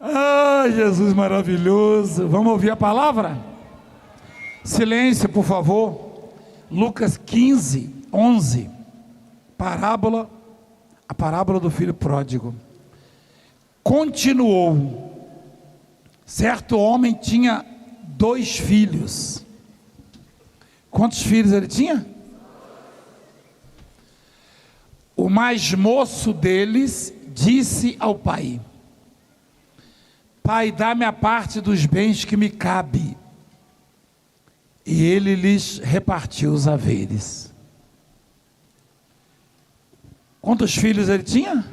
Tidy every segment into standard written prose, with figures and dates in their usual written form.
Ah, Jesus maravilhoso. Vamos ouvir a palavra? Silêncio, por favor. Lucas 15, 11. A parábola do filho pródigo. Continuou. Certo homem tinha 2 filhos. Quantos filhos ele tinha? O mais moço deles disse ao pai: Pai, dá-me a parte dos bens que me cabe. E ele lhes repartiu os haveres. Quantos filhos ele tinha?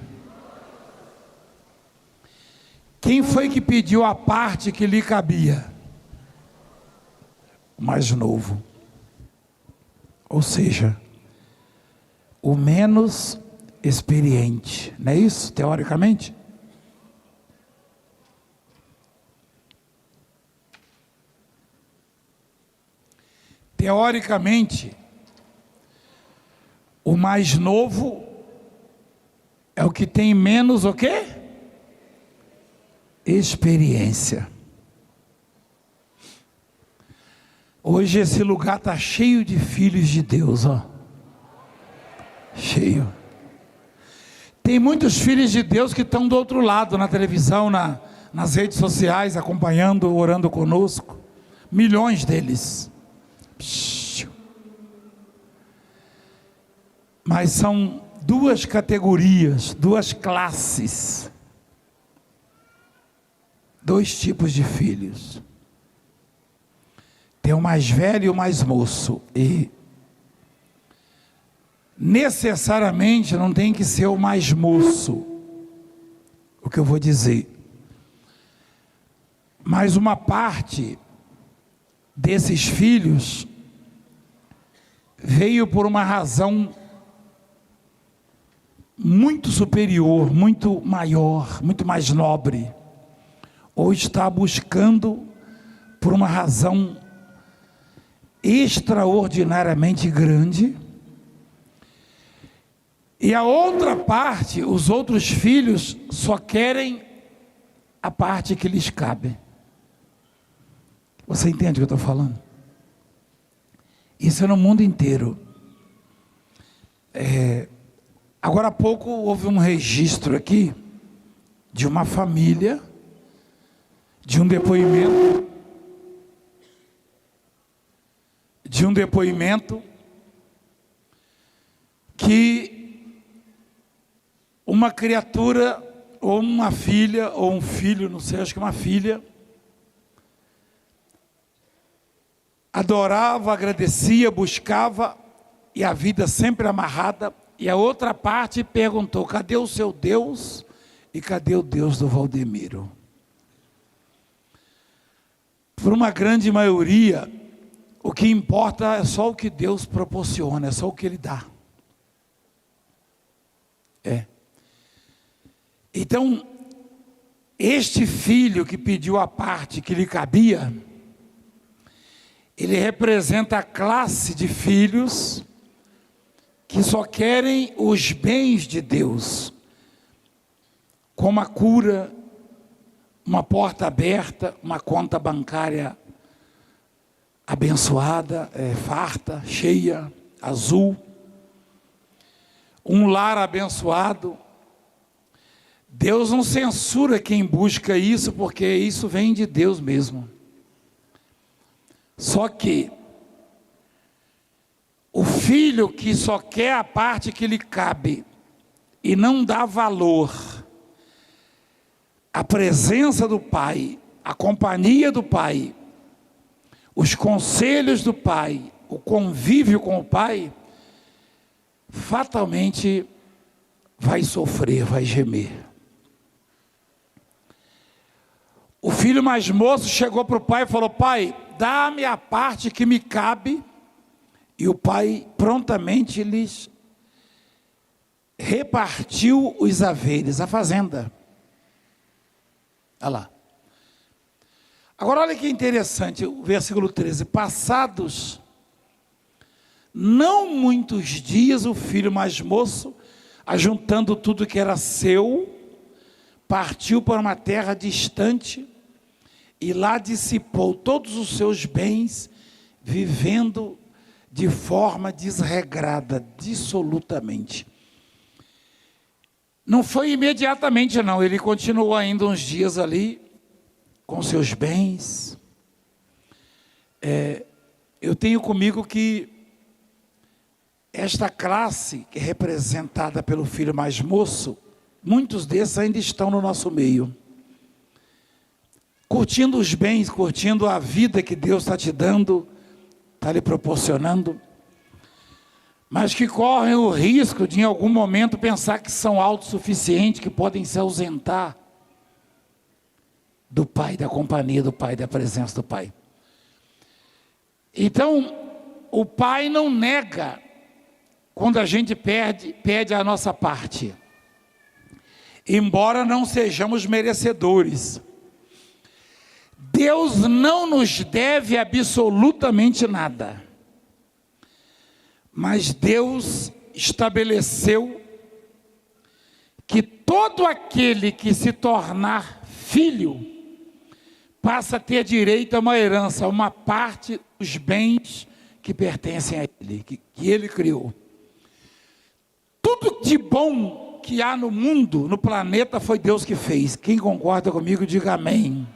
Quem foi que pediu a parte que lhe cabia? O mais novo. Ou seja, o menos experiente. Não é isso, teoricamente? Teoricamente, o mais novo é o que tem menos o quê? Experiência. Hoje esse lugar está cheio de filhos de Deus, ó. Cheio. Tem muitos filhos de Deus que estão do outro lado, na televisão, nas redes sociais, acompanhando, orando conosco. Milhões deles. Mas são 2 categorias, 2 classes, 2 tipos de filhos. Tem o mais velho e o mais moço, e necessariamente não tem que ser o mais moço, o que eu vou dizer, mas uma parte desses filhos veio por uma razão muito superior, muito maior, muito mais nobre, ou está buscando por uma razão extraordinariamente grande, e a outra parte, os outros filhos, só querem a parte que lhes cabe. Você entende o que eu estou falando? Isso é no mundo inteiro. Agora há pouco houve um registro aqui de uma família, de um depoimento que uma criatura, ou uma filha, ou um filho, não sei, acho que uma filha, adorava, agradecia, buscava, e a vida sempre amarrada, e a outra parte perguntou: cadê o seu Deus? E cadê o Deus do Valdemiro? Por uma grande maioria, o que importa é só o que Deus proporciona, é só o que Ele dá. Então, este filho que pediu a parte que lhe cabia, ele representa a classe de filhos que só querem os bens de Deus, como a cura, uma porta aberta, uma conta bancária abençoada, farta, cheia, azul, um lar abençoado. Deus não censura quem busca isso, porque isso vem de Deus mesmo. Só que o filho que só quer a parte que lhe cabe e não dá valor à presença do pai, à companhia do pai, os conselhos do pai, o convívio com o pai, fatalmente vai sofrer, vai gemer. O filho mais moço chegou para o pai e falou: pai, dá-me a parte que me cabe. E o pai prontamente lhes repartiu os haveres, a fazenda. Olha lá. Agora olha que interessante, o versículo 13. Passados não muitos dias, o filho mais moço, ajuntando tudo que era seu, partiu para uma terra distante e lá dissipou todos os seus bens, vivendo de forma desregrada, dissolutamente. Não foi imediatamente, não. Ele continuou ainda uns dias ali, com seus bens. Eu tenho comigo que esta classe, que é representada pelo filho mais moço, muitos desses ainda estão no nosso meio. Curtindo os bens, curtindo a vida que Deus está te dando, está lhe proporcionando, mas que correm o risco de em algum momento pensar que são autossuficientes, que podem se ausentar do Pai, da companhia do Pai, da presença do Pai. Então, o Pai não nega quando a gente pede a nossa parte, embora não sejamos merecedores. Deus não nos deve absolutamente nada, mas Deus estabeleceu que todo aquele que se tornar filho passa a ter direito a uma herança, a uma parte dos bens que pertencem a Ele, que Ele criou. Tudo de bom que há no mundo, no planeta, foi Deus que fez. Quem concorda comigo, diga amém.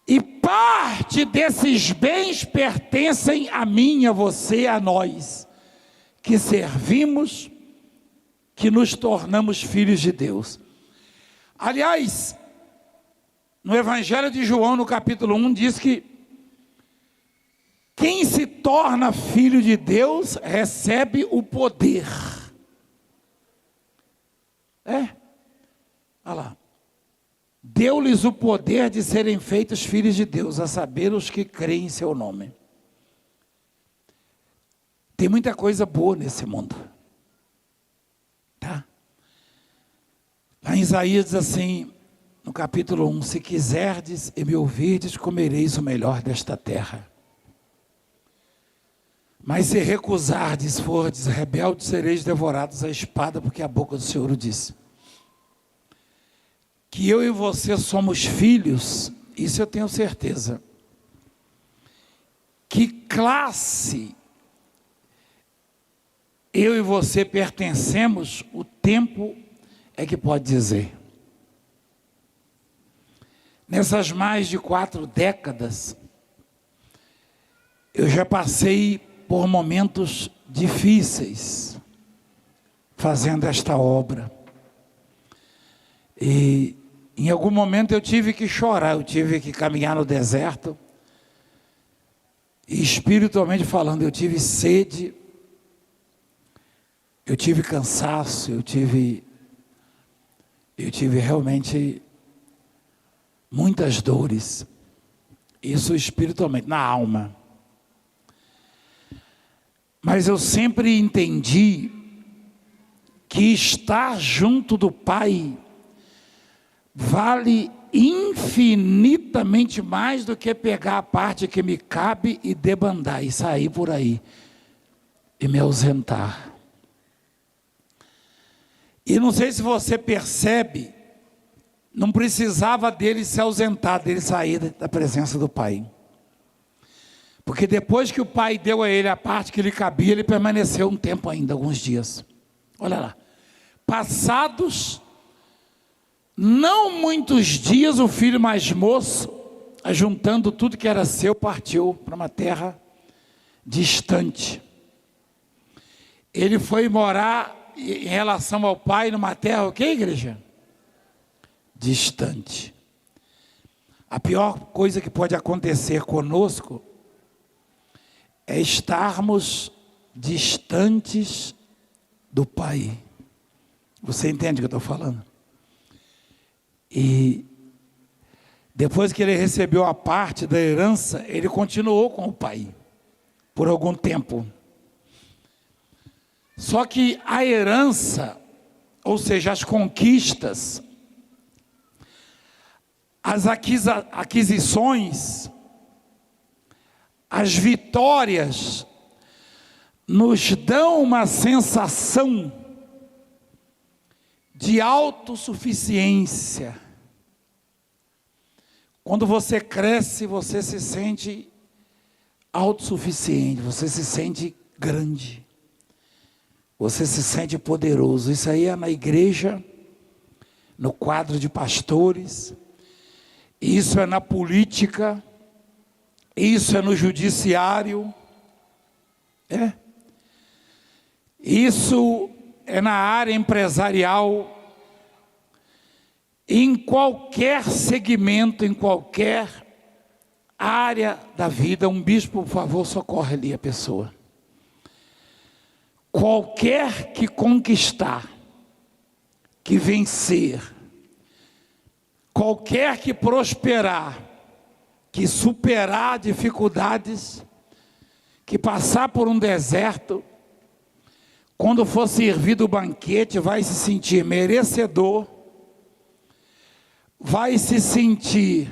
E parte desses bens pertencem a mim, a você, a nós, que servimos, que nos tornamos filhos de Deus. Aliás, no Evangelho de João, no capítulo 1, diz que quem se torna filho de Deus recebe o poder. Olha lá. Deu-lhes o poder de serem feitos filhos de Deus, a saber, os que creem em seu nome. Tem muita coisa boa nesse mundo. Tá? Lá em Isaías diz assim, no capítulo 1, se quiserdes e me ouvirdes, comereis o melhor desta terra. Mas se recusardes, fordes rebeldes, sereis devorados à espada, porque a boca do Senhor o disse. Que eu e você somos filhos, isso eu tenho certeza. Que classe eu e você pertencemos, o tempo é que pode dizer. Nessas mais de 4 décadas, eu já passei por momentos difíceis, fazendo esta obra. E em algum momento eu tive que chorar, eu tive que caminhar no deserto. E espiritualmente falando, eu tive sede, eu tive cansaço, eu tive realmente muitas dores. Isso espiritualmente, na alma. Mas eu sempre entendi que estar junto do Pai vale infinitamente mais do que pegar a parte que me cabe e debandar e sair por aí e me ausentar. E não sei se você percebe, não precisava dele se ausentar, dele sair da presença do Pai. Porque depois que o Pai deu a ele a parte que lhe cabia, ele permaneceu um tempo ainda, alguns dias. Olha lá. Passados não muitos dias, o filho mais moço, ajuntando tudo que era seu, partiu para uma terra distante. Ele foi morar em relação ao Pai numa terra, o que, igreja? Distante. A pior coisa que pode acontecer conosco é estarmos distantes do Pai. Você entende o que eu estou falando? E depois que ele recebeu a parte da herança, ele continuou com o Pai por algum tempo. Só que a herança, ou seja, as conquistas, as aquisições, as vitórias, nos dão uma sensação de autossuficiência. Quando você cresce, você se sente autossuficiente, você se sente grande, você se sente poderoso. Isso aí é na igreja, no quadro de pastores, isso é na política, isso é no judiciário, isso é na área empresarial, em qualquer segmento, em qualquer área da vida. Um bispo, por favor, socorre ali a pessoa. Qualquer que conquistar, que vencer, qualquer que prosperar, que superar dificuldades, que passar por um deserto, quando for servido o banquete, vai se sentir merecedor, vai se sentir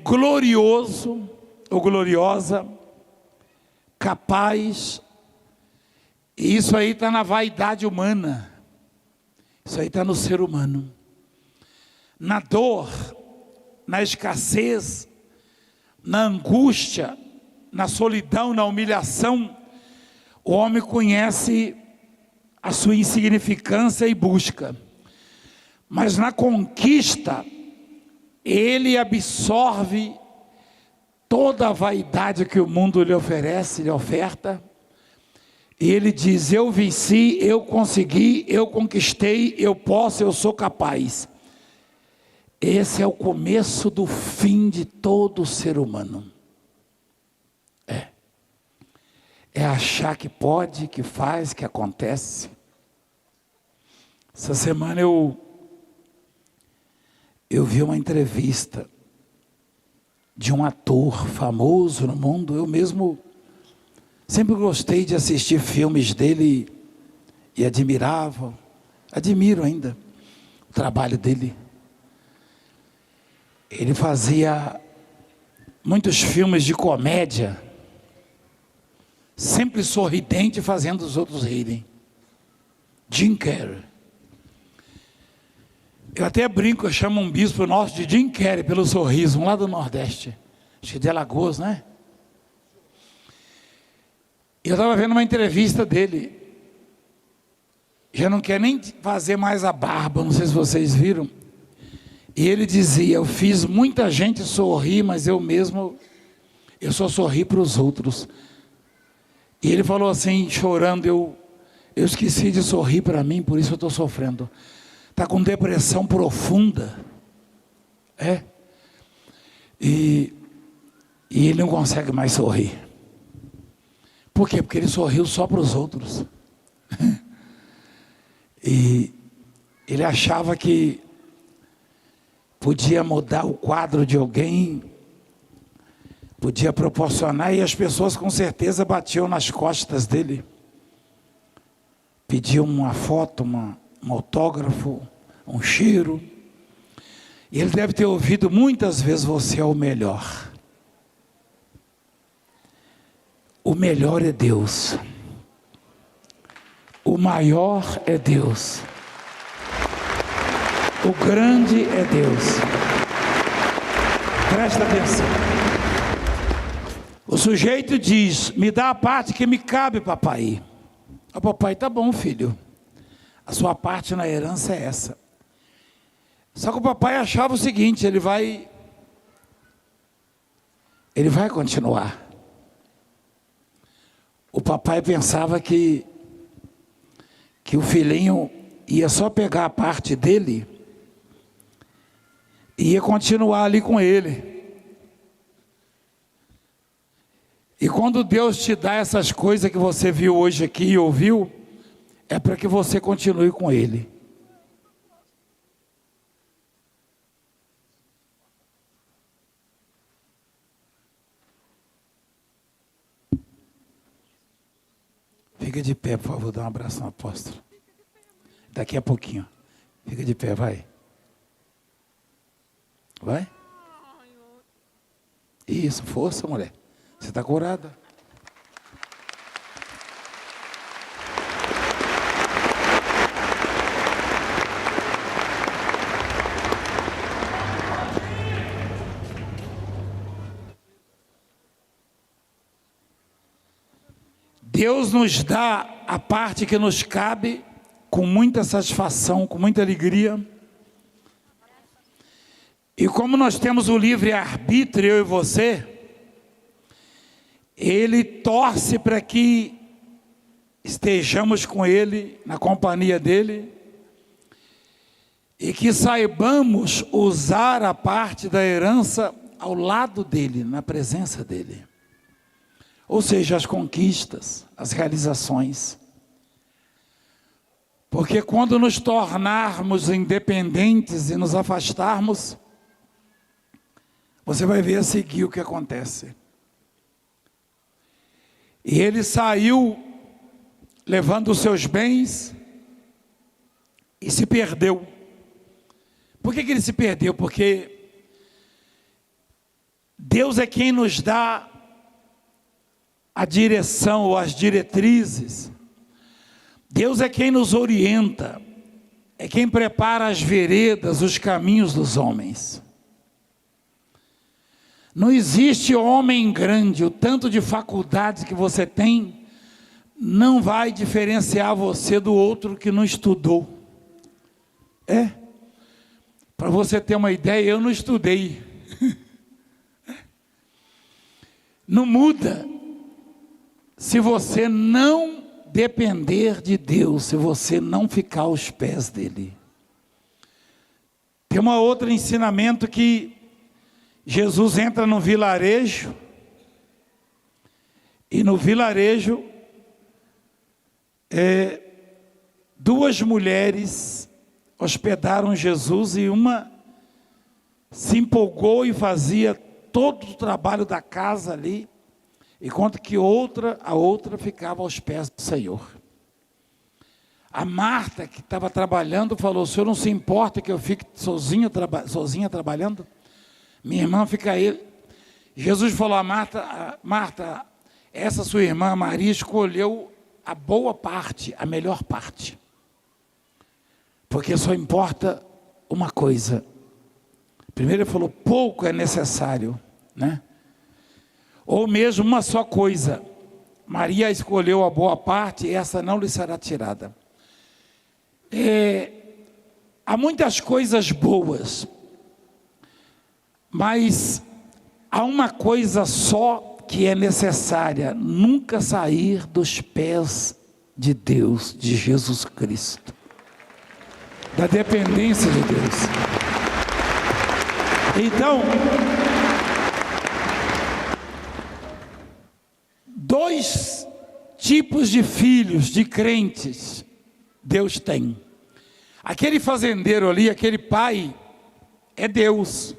glorioso ou gloriosa, capaz. E isso aí está na vaidade humana, isso aí está no ser humano. Na dor, na escassez, na angústia, na solidão, na humilhação, o homem conhece a sua insignificância e busca. Mas na conquista, ele absorve toda a vaidade que o mundo lhe oferece, lhe oferta. E ele diz: eu venci, eu consegui, eu conquistei, eu posso, eu sou capaz. Esse é o começo do fim de todo ser humano. É achar que pode, que faz, que acontece. Essa semana eu vi uma entrevista de um ator famoso no mundo. Eu mesmo sempre gostei de assistir filmes dele e admiro ainda o trabalho dele. Ele fazia muitos filmes de comédia, sempre sorridente, fazendo os outros rirem. Jim Carrey. Eu até brinco, eu chamo um bispo nosso de Jim Carrey, pelo sorriso, um lá do Nordeste, acho que de Alagoas, né? Eu estava vendo uma entrevista dele, já não quer nem fazer mais a barba, não sei se vocês viram, e ele dizia: eu fiz muita gente sorrir, mas eu só sorri para os outros. E ele falou assim, chorando: eu esqueci de sorrir para mim, por isso eu estou sofrendo. Está com depressão profunda. E ele não consegue mais sorrir. Por quê? Porque ele sorriu só para os outros. E ele achava que podia mudar o quadro de alguém, podia proporcionar, e as pessoas com certeza batiam nas costas dele, pediam uma foto, um autógrafo, um cheiro. E ele deve ter ouvido muitas vezes: você é o melhor. O melhor é Deus. O maior é Deus. O grande é Deus. Presta atenção. O sujeito diz: me dá a parte que me cabe, papai. O papai: tá bom, filho, a sua parte na herança é essa. Só que o papai achava o seguinte: ele vai continuar. O papai pensava que o filhinho ia só pegar a parte dele e ia continuar ali com ele. E quando Deus te dá essas coisas que você viu hoje aqui e ouviu, é para que você continue com Ele. Fica de pé, por favor, dá um abraço no apóstolo. Daqui a pouquinho. Fica de pé, vai. Vai. Isso, força, mulher. Você está curada. Deus nos dá a parte que nos cabe com muita satisfação, com muita alegria. E como nós temos o livre-arbítrio, eu e você, Ele torce para que estejamos com Ele, na companhia dEle, e que saibamos usar a parte da herança ao lado dEle, na presença dEle. Ou seja, as conquistas, as realizações. Porque quando nos tornarmos independentes e nos afastarmos, você vai ver a seguir o que acontece. E ele saiu levando os seus bens e se perdeu. Por que ele se perdeu? Porque Deus é quem nos dá a direção ou as diretrizes. Deus é quem nos orienta, é quem prepara as veredas, os caminhos dos homens. Não existe homem grande, o tanto de faculdades que você tem, não vai diferenciar você do outro que não estudou. Para você ter uma ideia, eu não estudei. Não muda se você não depender de Deus, se você não ficar aos pés dele. Tem um outro ensinamento que Jesus entra num vilarejo, e no vilarejo, duas mulheres hospedaram Jesus, e uma se empolgou e fazia todo o trabalho da casa ali, enquanto que a outra ficava aos pés do Senhor. A Marta, que estava trabalhando, falou: o senhor não se importa que eu fique sozinha trabalhando? Minha irmã fica aí. Jesus falou a Marta: Marta, essa sua irmã Maria escolheu a boa parte, a melhor parte. Porque só importa uma coisa. Primeiro ele falou: pouco é necessário, né? Ou mesmo uma só coisa. Maria escolheu a boa parte e essa não lhe será tirada. Há muitas coisas boas, mas há uma coisa só que é necessária: nunca sair dos pés de Deus, de Jesus Cristo, da dependência de Deus. Então, dois tipos de filhos, de crentes, Deus tem. Aquele fazendeiro ali, aquele pai, é Deus.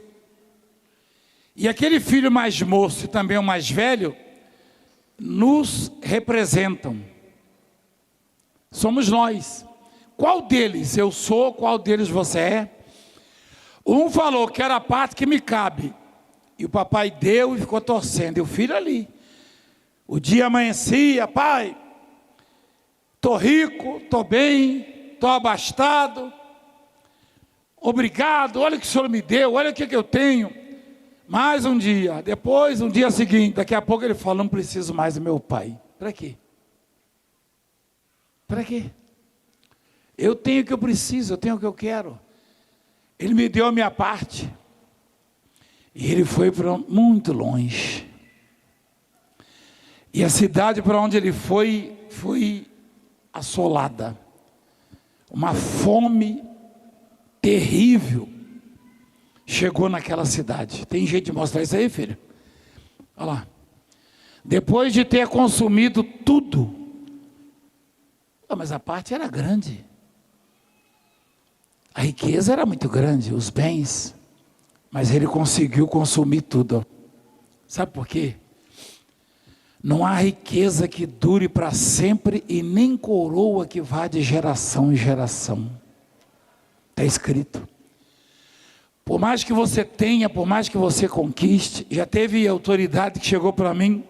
E aquele filho mais moço e também o mais velho, nos representam. Somos nós. Qual deles eu sou, qual deles você é? Um falou: que era a parte que me cabe. E o papai deu e ficou torcendo. E o filho ali. O dia amanhecia: pai, estou rico, estou bem, estou abastado. Obrigado, olha o que o senhor me deu, olha o que eu tenho. Mais um dia, depois um dia seguinte, daqui a pouco ele fala: não preciso mais do meu pai. Para quê? Para quê? Eu tenho o que eu preciso, eu tenho o que eu quero. Ele me deu a minha parte. E ele foi para muito longe. E a cidade para onde ele foi assolada. Uma fome terrível chegou naquela cidade. Tem jeito de mostrar isso aí, filho? Olha lá. Depois de ter consumido tudo. Mas a parte era grande. A riqueza era muito grande, os bens. Mas ele conseguiu consumir tudo. Sabe por quê? Não há riqueza que dure para sempre e nem coroa que vá de geração em geração. Está escrito. Por mais que você tenha, por mais que você conquiste, já teve autoridade que chegou para mim,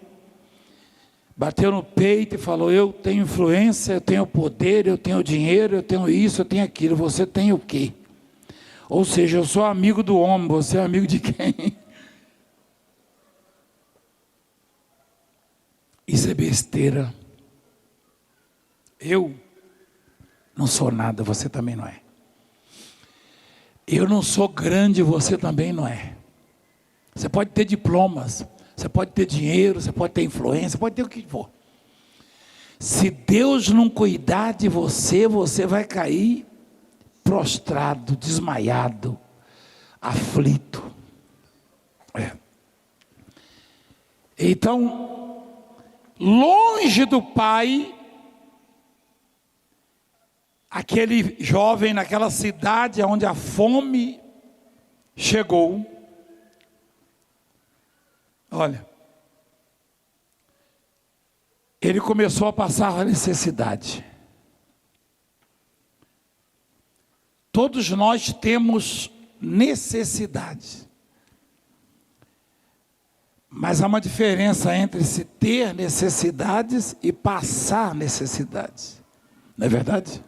bateu no peito e falou: eu tenho influência, eu tenho poder, eu tenho dinheiro, eu tenho isso, eu tenho aquilo. Você tem o quê? Ou seja, eu sou amigo do homem, você é amigo de quem? Isso é besteira. Eu não sou nada, você também não é. Eu não sou grande, você também não é. Você pode ter diplomas, você pode ter dinheiro, você pode ter influência, pode ter o que for. Se Deus não cuidar de você, você vai cair prostrado, desmaiado, aflito. Então, longe do pai, aquele jovem naquela cidade onde a fome chegou, olha, ele começou a passar a necessidade. Todos nós temos necessidade. Mas há uma diferença entre se ter necessidades e passar necessidades. Não é verdade?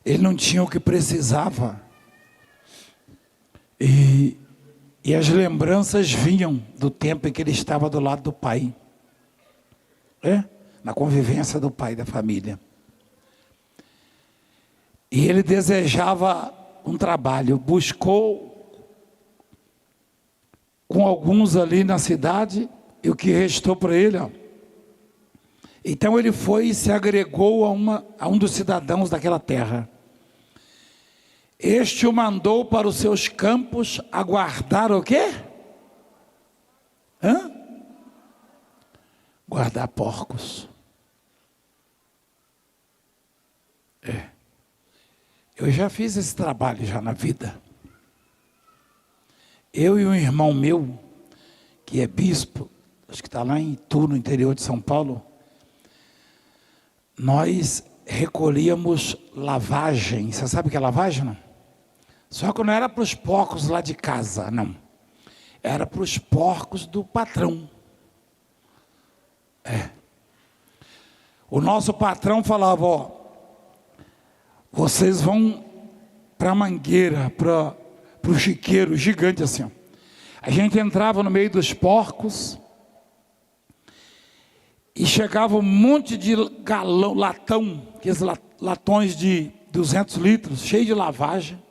Ele não tinha o que precisava. E as lembranças vinham do tempo em que ele estava do lado do pai. Na convivência do pai da família. E ele desejava um trabalho, buscou com alguns ali na cidade, e o que restou para ele, Então ele foi e se agregou a um dos cidadãos daquela terra. Este o mandou para os seus campos aguardar o quê? Guardar porcos. Eu já fiz esse trabalho já na vida. Eu e um irmão meu, que é bispo, acho que está lá em Itu, no interior de São Paulo, nós recolhíamos lavagem. Você sabe o que é lavagem, não? Só que não era para os porcos lá de casa, não. Era para os porcos do patrão. O nosso patrão falava, vocês vão para a mangueira, para o chiqueiro gigante assim. A gente entrava no meio dos porcos e chegava um monte de latão, aqueles latões de 200 litros, cheio de lavagem.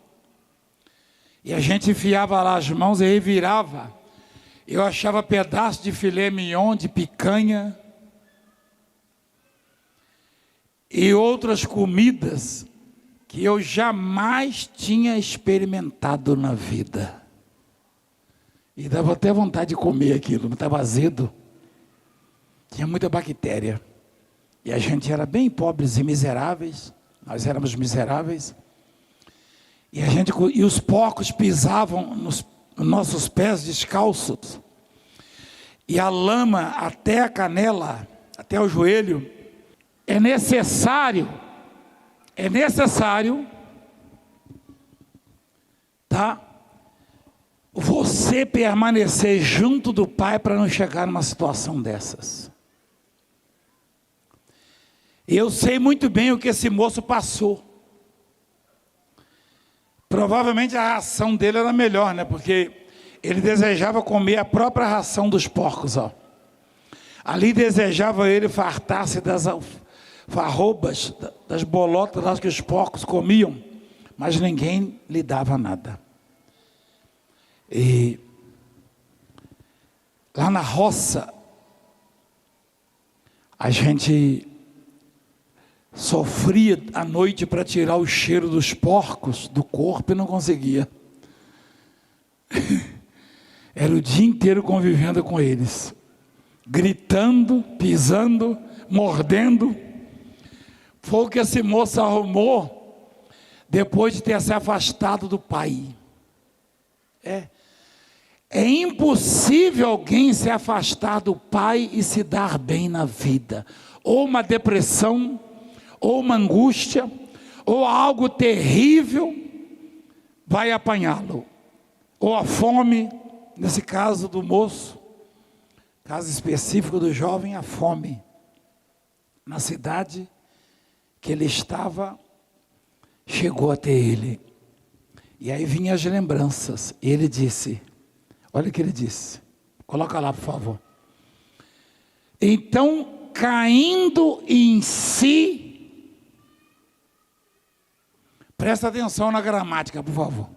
E a gente enfiava lá as mãos e revirava. Eu achava pedaço de filé mignon, de picanha e outras comidas que eu jamais tinha experimentado na vida. E dava até vontade de comer aquilo, estava azedo. Tinha muita bactéria. E a gente era bem pobres e miseráveis. Nós éramos miseráveis. E os porcos pisavam nos nossos pés descalços. E a lama até a canela, até o joelho. É necessário, tá? Você permanecer junto do Pai para não chegar numa situação dessas. Eu sei muito bem o que esse moço passou. Provavelmente a ração dele era melhor, né? Porque ele desejava comer a própria ração dos porcos, Ali desejava ele fartar-se das farrobas, das bolotas lá que os porcos comiam, mas ninguém lhe dava nada. E lá na roça, a gente sofria à noite para tirar o cheiro dos porcos do corpo e não conseguia. Era o dia inteiro convivendo com eles, gritando, pisando, mordendo. Foi o que esse moço arrumou depois de ter se afastado do pai. É impossível alguém se afastar do pai e se dar bem na vida. Ou uma depressão, ou uma angústia, ou algo terrível vai apanhá-lo. Ou a fome, nesse caso do moço, caso específico do jovem, a fome. Na cidade que ele estava, chegou até ele. E aí vinham as lembranças. E ele disse, olha o que ele disse. Coloca lá, por favor. Então, caindo em si, Presta atenção na gramática, por favor.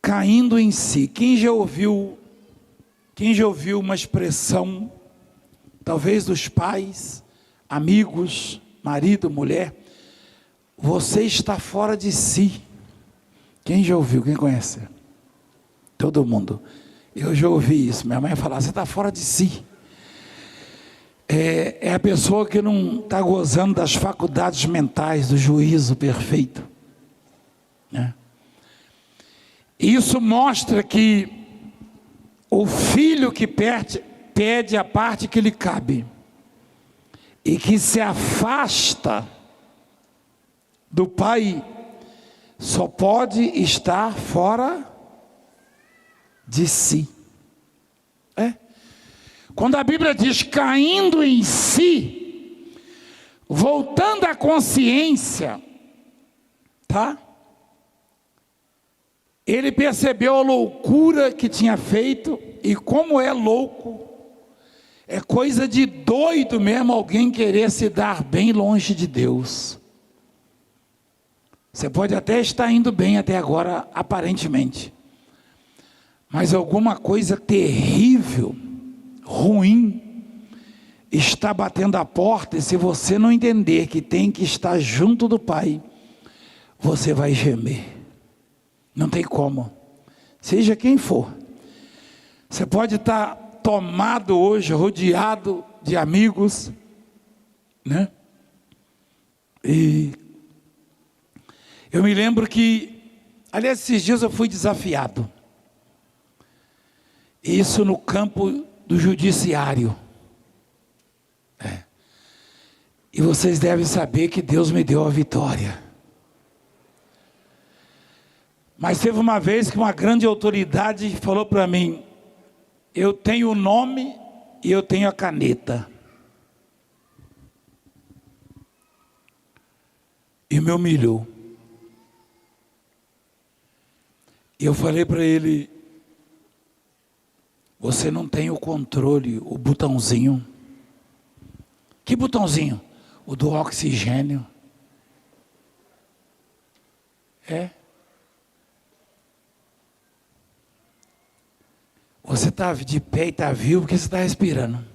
Caindo em si. Quem já ouviu uma expressão, talvez dos pais, amigos, marido, mulher, você está fora de si. Quem já ouviu? Quem conhece? Todo mundo. Eu já ouvi isso. Minha mãe falava, você está fora de si. É a pessoa que não está gozando das faculdades mentais, do juízo perfeito, né? Isso mostra que o filho que pede a parte que lhe cabe e que se afasta do pai, só pode estar fora de si. Quando a Bíblia diz caindo em si, voltando à consciência, tá? Ele percebeu a loucura que tinha feito, e como é louco, é coisa de doido mesmo alguém querer se dar bem longe de Deus. Você pode até estar indo bem até agora, aparentemente, mas alguma coisa terrível, ruim, está batendo a porta, e se você não entender que tem que estar junto do Pai, você vai gemer. Não tem como, seja quem for. Você pode estar tomado hoje, rodeado de amigos, né? E eu me lembro que, aliás, esses dias eu fui desafiado, isso no campo do judiciário. E vocês devem saber que Deus me deu a vitória. Mas teve uma vez que uma grande autoridade falou para mim, eu tenho o nome e eu tenho a caneta. E me humilhou. E eu falei para ele, você não tem o controle, o botãozinho. Que botãozinho? O do oxigênio. Você está de pé e está vivo porque você está respirando.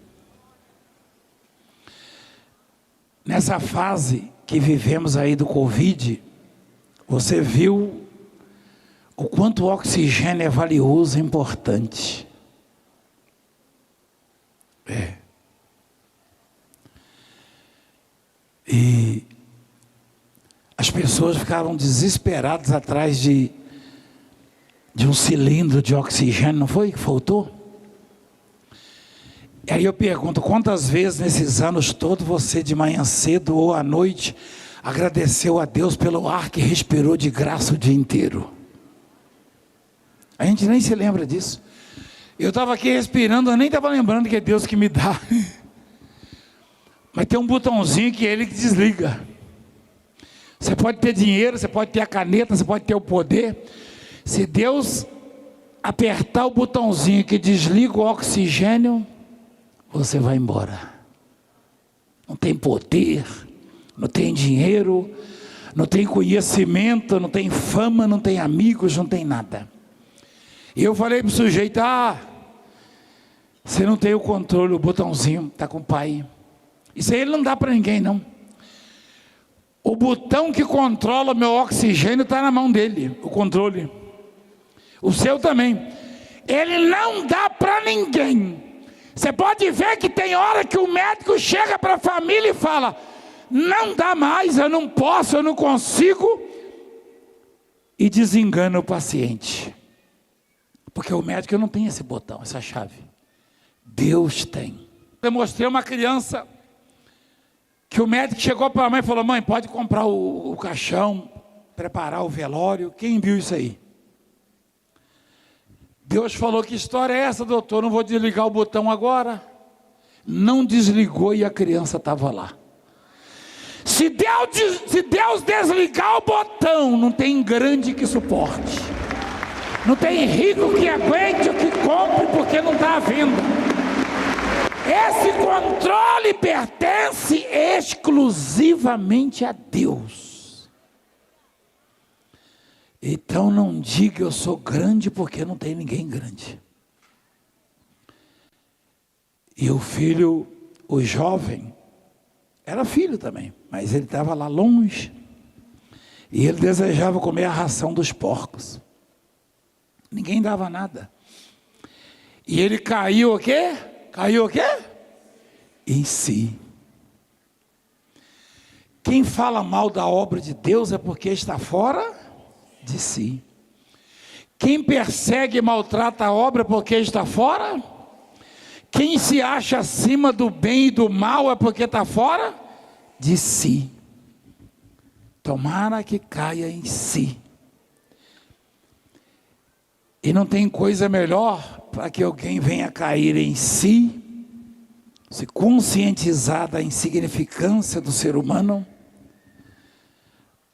Nessa fase que vivemos aí do Covid, você viu o quanto o oxigênio é valioso e importante. E as pessoas ficaram desesperadas atrás de um cilindro de oxigênio, não foi que faltou? E aí eu pergunto, quantas vezes nesses anos todos você de manhã cedo ou à noite agradeceu a Deus pelo ar que respirou de graça o dia inteiro? A gente nem se lembra disso. Eu estava aqui respirando, eu nem estava lembrando que é Deus que me dá. Mas tem um botãozinho que é Ele que desliga. Você pode ter dinheiro, você pode ter a caneta, você pode ter o poder. Se Deus apertar o botãozinho que desliga o oxigênio, você vai embora. Não tem poder, não tem dinheiro, não tem conhecimento, não tem fama, não tem amigos, não tem nada. E eu falei para o sujeito, você não tem o controle, o botãozinho, está com o pai. Isso aí ele não dá para ninguém, não. O botão que controla meu oxigênio está na mão dele, o controle. O seu também. Ele não dá para ninguém. Você pode ver que tem hora que o médico chega para a família e fala, não dá mais, eu não posso, eu não consigo. E desengana o paciente. Porque o médico não tem esse botão, essa chave. Deus tem. Eu mostrei uma criança que o médico chegou para a mãe e falou, mãe, pode comprar o caixão, preparar o velório. Quem viu isso aí? Deus falou, que história é essa, doutor? Não vou desligar o botão agora. Não desligou e a criança estava lá. Se Deus desligar o botão, não tem grande que suporte. Não tem rico que aguente ou que compre porque não está à venda. Esse controle pertence exclusivamente a Deus. Então não diga eu sou grande, porque não tem ninguém grande. E o filho, o jovem, era filho também, mas ele estava lá longe. E ele desejava comer a ração dos porcos. Ninguém dava nada. E ele caiu o quê? Caiu o quê? Em si. Quem fala mal da obra de Deus é porque está fora de si. Quem persegue e maltrata a obra é porque está fora. Quem se acha acima do bem e do mal é porque está fora de si. Tomara que caia em si. E não tem coisa melhor para que alguém venha cair em si, se conscientizar da insignificância do ser humano,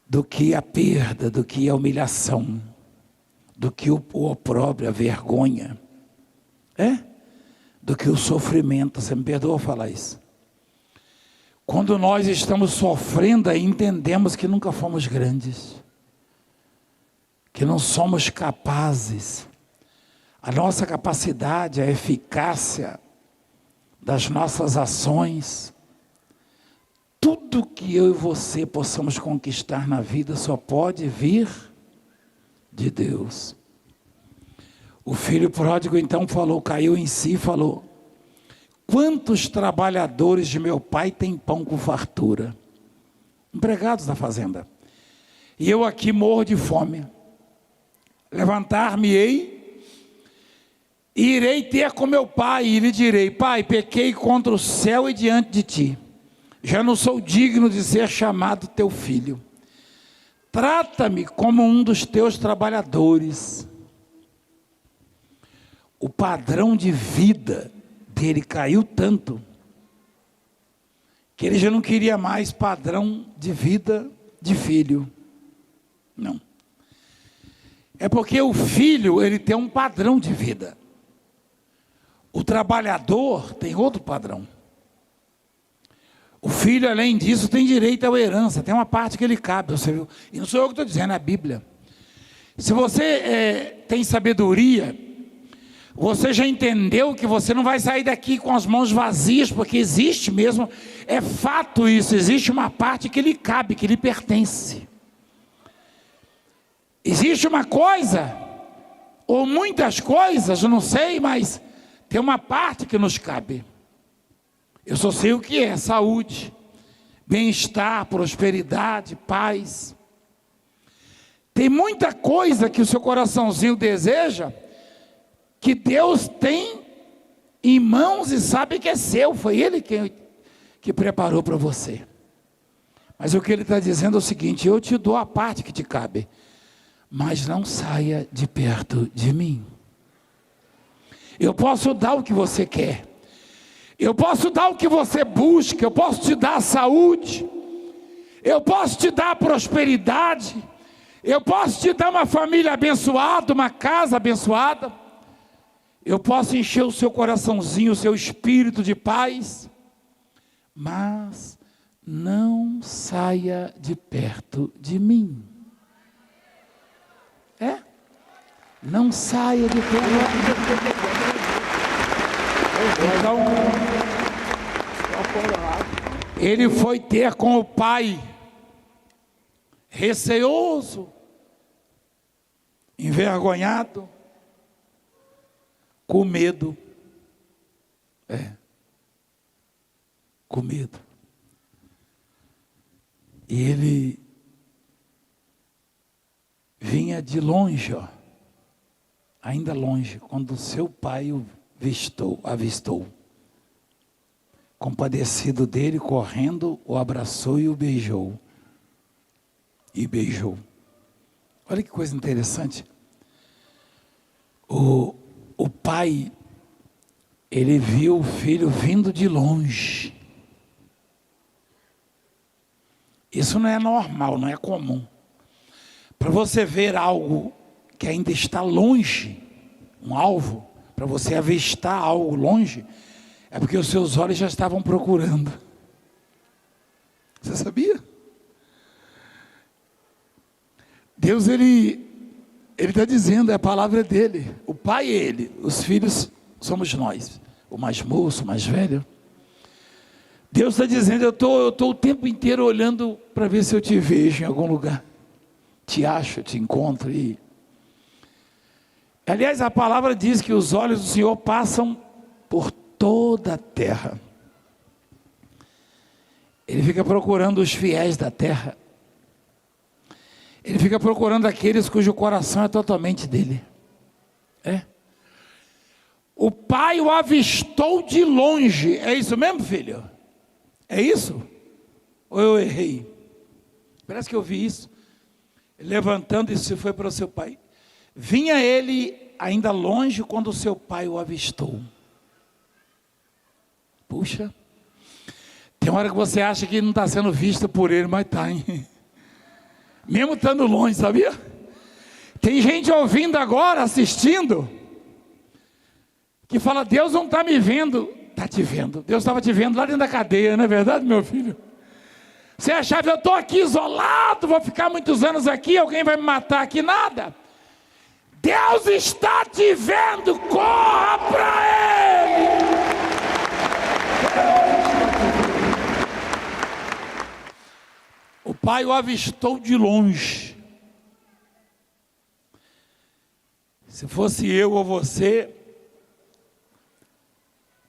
do que a perda, do que a humilhação, do que o opróbrio, a vergonha, do que o sofrimento. Você me perdoa falar isso? Quando nós estamos sofrendo, aí entendemos que nunca fomos grandes, que não somos capazes. A nossa capacidade, a eficácia das nossas ações, tudo que eu e você possamos conquistar na vida só pode vir de Deus. O filho pródigo então falou, caiu em si e falou: quantos trabalhadores de meu pai têm pão com fartura? Empregados da fazenda. E eu aqui morro de fome. Levantar-me-ei, e irei ter com meu pai, e lhe direi: pai, pequei contra o céu e diante de ti. Já não sou digno de ser chamado teu filho. Trata-me como um dos teus trabalhadores. O padrão de vida dele caiu tanto, que ele já não queria mais padrão de vida de filho. Não. É porque o filho, ele tem um padrão de vida. O trabalhador tem outro padrão. O filho, além disso, tem direito à herança. Tem uma parte que ele cabe, você viu? E não sou eu que estou dizendo, é a Bíblia. Se você tem sabedoria, você já entendeu que você não vai sair daqui com as mãos vazias, porque existe mesmo, é fato isso, existe uma parte que lhe cabe, que lhe pertence. Existe uma coisa, ou muitas coisas, eu não sei, mas tem uma parte que nos cabe. Eu só sei o que é: saúde, bem-estar, prosperidade, paz. Tem muita coisa que o seu coraçãozinho deseja, que Deus tem em mãos e sabe que é seu, foi Ele que preparou para você. Mas o que Ele está dizendo é o seguinte: eu te dou a parte que te cabe, mas não saia de perto de mim. Eu posso dar o que você quer, eu posso dar o que você busca, eu posso te dar a saúde, eu posso te dar a prosperidade, eu posso te dar uma família abençoada, uma casa abençoada, eu posso encher o seu coraçãozinho, o seu espírito de paz, mas não saia de perto de mim. Não saia de perto de mim. Então, ele foi ter com o pai, receoso, envergonhado, com medo. Com medo. E ele vinha de longe, ainda longe, quando seu pai o avistou. Compadecido dele, correndo, o abraçou e o beijou. Olha que coisa interessante. O pai, ele viu o filho vindo de longe. Isso não é normal, não é comum. Para você ver algo que ainda está longe, um alvo, para você avistar algo longe, é porque os seus olhos já estavam procurando. Você sabia? Deus, ele Ele está dizendo, é a palavra dele. O pai é ele, os filhos somos nós. O mais moço, o mais velho. Deus está dizendo, eu estou o tempo inteiro olhando para ver se eu te vejo em algum lugar. Te acho, te encontro. Aliás, a palavra diz que os olhos do Senhor passam por toda a terra. Ele fica procurando os fiéis da terra. Ele fica procurando aqueles cujo coração é totalmente dele. O pai o avistou de longe. É isso mesmo, filho? É isso? Ou eu errei? Parece que eu vi isso. Levantando e se foi para o seu pai. Vinha ele ainda longe quando o seu pai o avistou. Puxa. Tem hora que você acha que não está sendo visto por ele, mas está, hein? Mesmo estando longe, sabia? Tem gente ouvindo agora, assistindo, que fala, Deus não está me vendo. Está te vendo. Deus estava te vendo lá dentro da cadeia, não é verdade, meu filho? Você achava, eu estou aqui isolado, vou ficar muitos anos aqui, alguém vai me matar aqui, nada. Deus está te vendo, corra para Ele. O pai o avistou de longe. Se fosse eu ou você,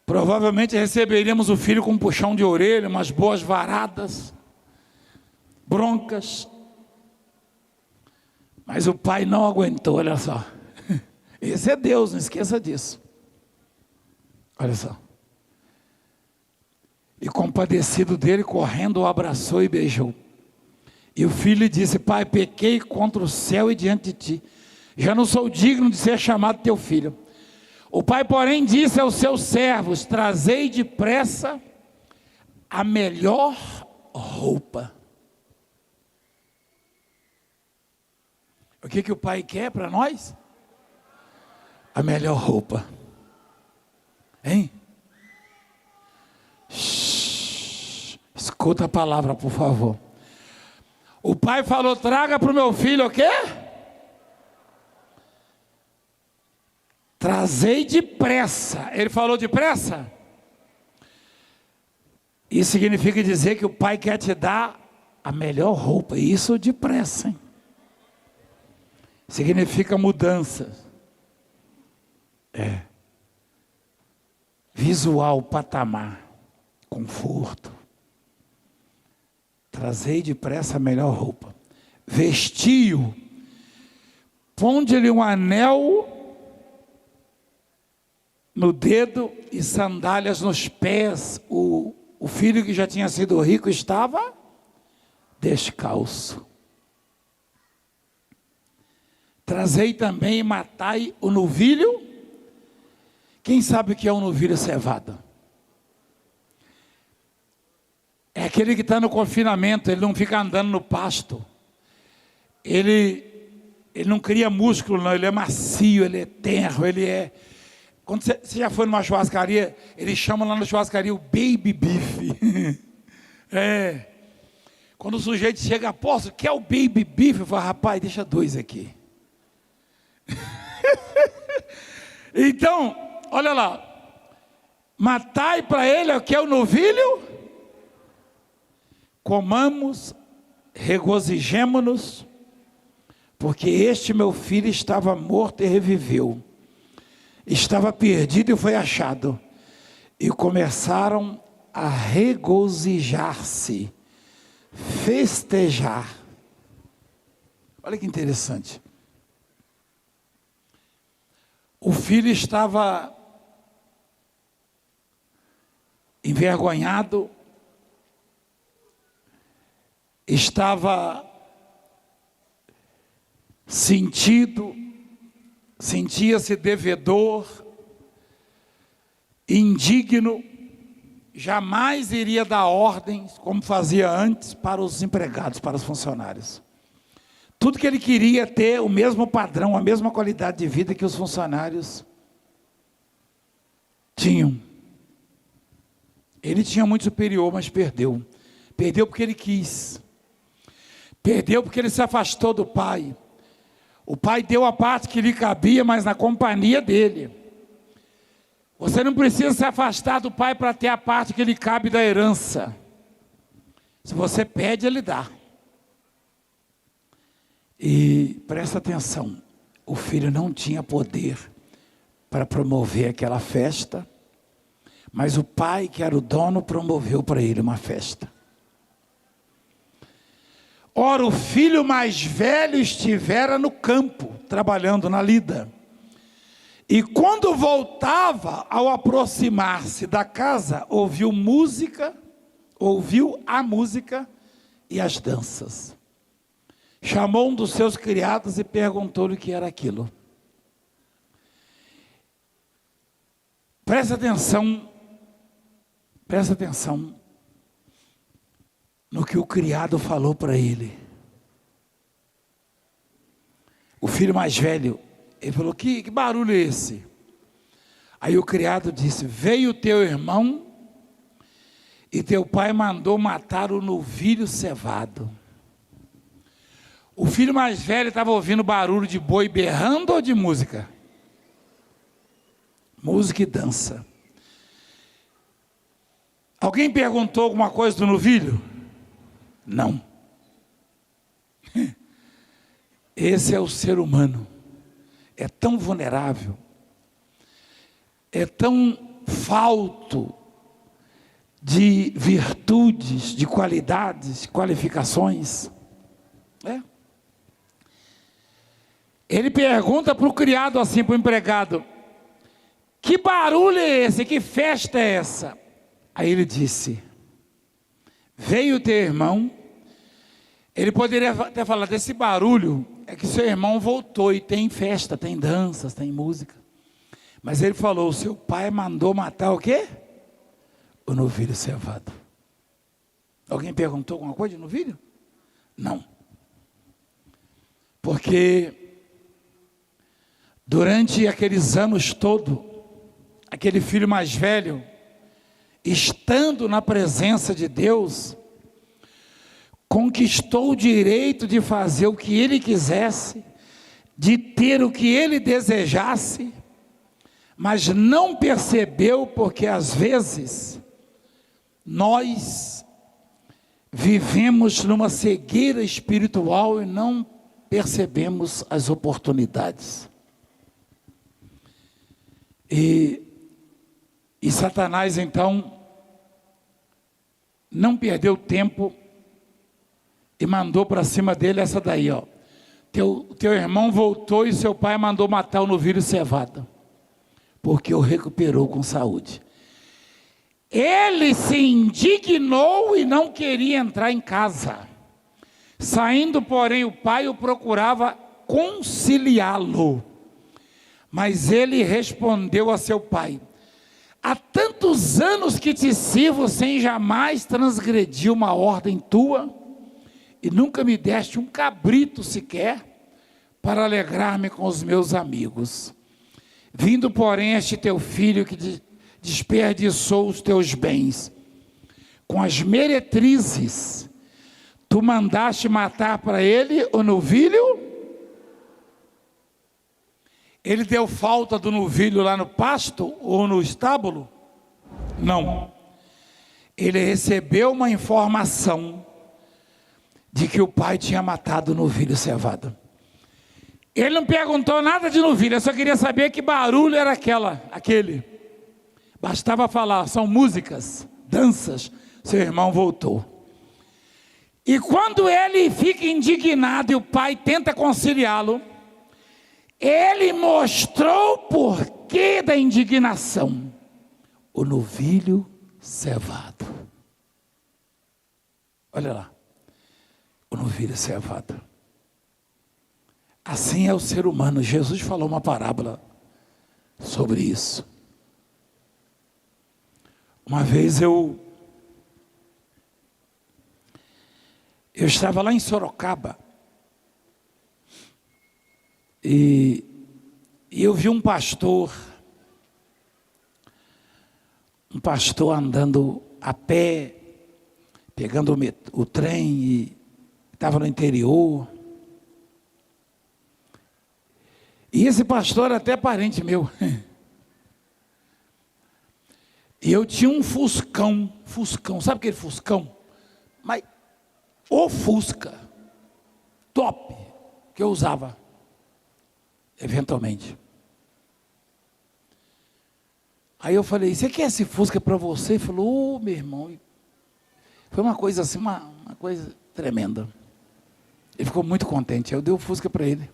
provavelmente receberíamos o filho com um puxão de orelha, umas boas varadas, broncas. Mas o pai não aguentou, olha só. Esse é Deus, não esqueça disso. Olha só. E compadecido dele, correndo, o abraçou e beijou. E o filho lhe disse, pai, pequei contra o céu e diante de ti. Já não sou digno de ser chamado teu filho. O pai, porém, disse aos seus servos, trazei depressa a melhor roupa. O que o pai quer para nós? A melhor roupa. Hein? Shhh. Escuta a palavra, por favor. O pai falou, traga para o meu filho o quê? Trazei depressa. Ele falou depressa? Isso significa dizer que o pai quer te dar a melhor roupa. Isso depressa, hein? Significa mudança. Visual, patamar, conforto. Trazei depressa a melhor roupa. Vestiu. Ponde-lhe um anel no dedo e sandálias nos pés. O filho que já tinha sido rico estava descalço. Trazei também e matai o novilho. Quem sabe o que é um novilho cevado? É aquele que está no confinamento, ele não fica andando no pasto. Ele não cria músculo, não, ele é macio, ele é tenro, ele é... Quando você já foi numa churrascaria, eles chamam lá na churrascaria o baby beef. Quando o sujeito chega, apóstolo, quer o baby beef? Eu falo, rapaz, deixa dois aqui. Então, olha lá. Matai para ele o que é o novilho. Comamos, regozijemo-nos, porque este meu filho estava morto e reviveu. Estava perdido e foi achado. E começaram a regozijar-se, festejar. Olha que interessante. O filho estava envergonhado, estava sentia-se devedor, indigno, jamais iria dar ordens, como fazia antes, para os empregados, para os funcionários. Tudo que ele queria ter o mesmo padrão, a mesma qualidade de vida que os funcionários tinham. Ele tinha muito superior, mas perdeu. Perdeu porque ele quis. Perdeu porque ele se afastou do pai. O pai deu a parte que lhe cabia, mas na companhia dele. Você não precisa se afastar do pai para ter a parte que lhe cabe da herança. Se você pede, ele dá. E presta atenção, o filho não tinha poder para promover aquela festa, mas o pai, que era o dono, promoveu para ele uma festa. Ora, o filho mais velho estivera no campo, trabalhando na lida. E quando voltava, ao aproximar-se da casa, ouviu a música e as danças. Chamou um dos seus criados e perguntou-lhe o que era aquilo. Presta atenção no que o criado falou para ele. O filho mais velho, ele falou, que barulho é esse? Aí o criado disse, veio teu irmão e teu pai mandou matar o novilho cevado. O filho mais velho estava ouvindo barulho de boi berrando ou de música? Música e dança. Alguém perguntou alguma coisa do novilho? Não. Esse é o ser humano. É tão vulnerável. É tão falto de virtudes, de qualidades, qualificações. Ele pergunta para o criado assim, para o empregado, que barulho é esse? Que festa é essa? Aí ele disse, veio teu irmão. Ele poderia até falar, desse barulho é que seu irmão voltou e tem festa, tem danças, tem música. Mas ele falou, o seu pai mandou matar o quê? O novilho cevado. Alguém perguntou alguma coisa de novilho? Não. Porque durante aqueles anos todos, aquele filho mais velho, estando na presença de Deus, conquistou o direito de fazer o que ele quisesse, de ter o que ele desejasse, mas não percebeu, porque às vezes nós vivemos numa cegueira espiritual e não percebemos as oportunidades. E Satanás então não perdeu tempo e mandou para cima dele essa daí, ó. Teu irmão voltou e seu pai mandou matar o novilho cevado, porque o recuperou com saúde. Ele se indignou e não queria entrar em casa. Saindo, porém, o pai o procurava conciliá-lo. Mas ele respondeu a seu pai, há tantos anos que te sirvo sem jamais transgredir uma ordem tua, e nunca me deste um cabrito sequer, para alegrar-me com os meus amigos. Vindo, porém, este teu filho que desperdiçou os teus bens, com as meretrizes, tu mandaste matar para ele o novilho? Ele deu falta do novilho lá no pasto ou no estábulo? Não. Ele recebeu uma informação de que o pai tinha matado o novilho cevado. Ele não perguntou nada de novilho, ele só queria saber que barulho era aquele. Bastava falar, são músicas, danças, seu irmão voltou. E quando ele fica indignado e o pai tenta conciliá-lo, ele mostrou o porquê da indignação. O novilho cevado. Olha lá. O novilho cevado. Assim é o ser humano. Jesus falou uma parábola sobre isso. Uma vez eu estava lá em Sorocaba. E eu vi um pastor andando a pé, pegando o trem, e estava no interior. E esse pastor era até parente meu. E eu tinha um Fuscão, sabe aquele Fuscão? Mas o Fusca, top, que eu usava, eventualmente. Aí eu falei, você quer esse Fusca para você? Ele falou, meu irmão, foi uma coisa assim, uma coisa tremenda. Ele ficou muito contente, eu dei o Fusca para ele.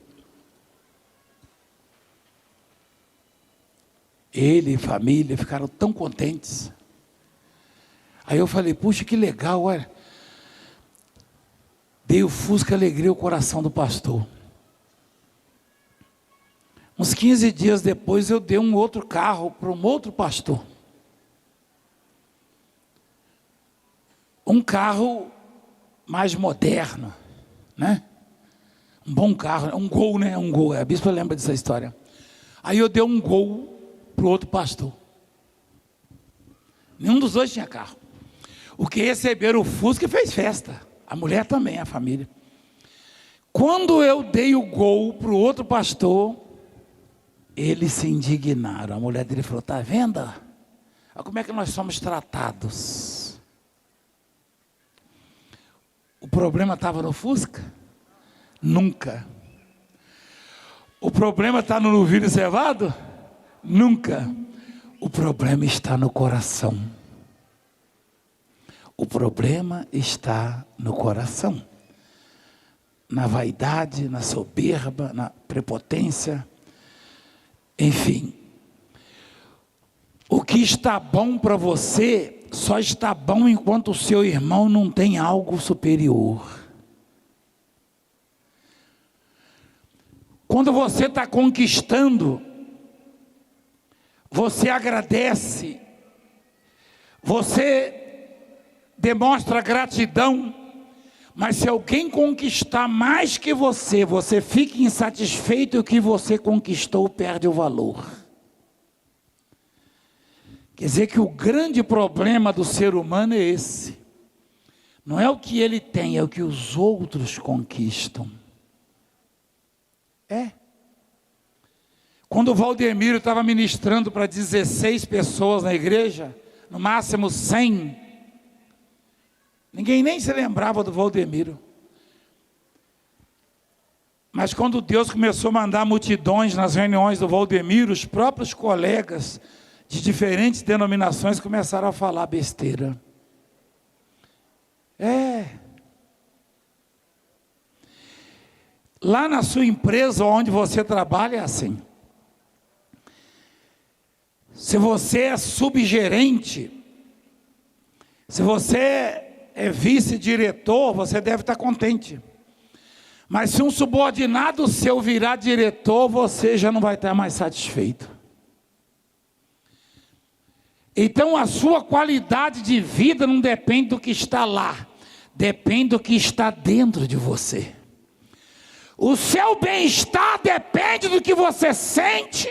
Ele e família ficaram tão contentes. Aí eu falei, puxa, que legal, olha. Dei o Fusca, alegrei o coração do pastor. Uns 15 dias depois eu dei um outro carro para um outro pastor. Um carro mais moderno, né? Um bom carro, um Gol, né? Um Gol, a bispa lembra dessa história. Aí eu dei um Gol para o outro pastor. Nenhum dos dois tinha carro. O que receberam o Fusca fez festa. A mulher também, a família. Quando eu dei o Gol para o outro pastor, eles se indignaram. A mulher dele falou, está vendo? Olha como é que nós somos tratados. O problema estava no Fusca? Nunca. O problema está no novilho cevado? Nunca. O problema está no coração. O problema está no coração. Na vaidade, na soberba, na prepotência. Enfim. O que está bom para você só está bom enquanto o seu irmão não tem algo superior. Quando você está conquistando, você agradece, você demonstra gratidão, mas se alguém conquistar mais que você, você fica insatisfeito e o que você conquistou perde o valor. Quer dizer que o grande problema do ser humano é esse. Não é o que ele tem, é o que os outros conquistam. Quando o Valdemiro estava ministrando para 16 pessoas na igreja, no máximo 100, ninguém nem se lembrava do Valdemiro. Mas quando Deus começou a mandar multidões nas reuniões do Valdemiro, os próprios colegas de diferentes denominações começaram a falar besteira. Lá na sua empresa onde você trabalha é assim. Se você é subgerente, se você é vice-diretor, você deve estar contente. Mas se um subordinado seu virar diretor, você já não vai estar mais satisfeito. Então a sua qualidade de vida não depende do que está lá, depende do que está dentro de você. O seu bem-estar depende do que você sente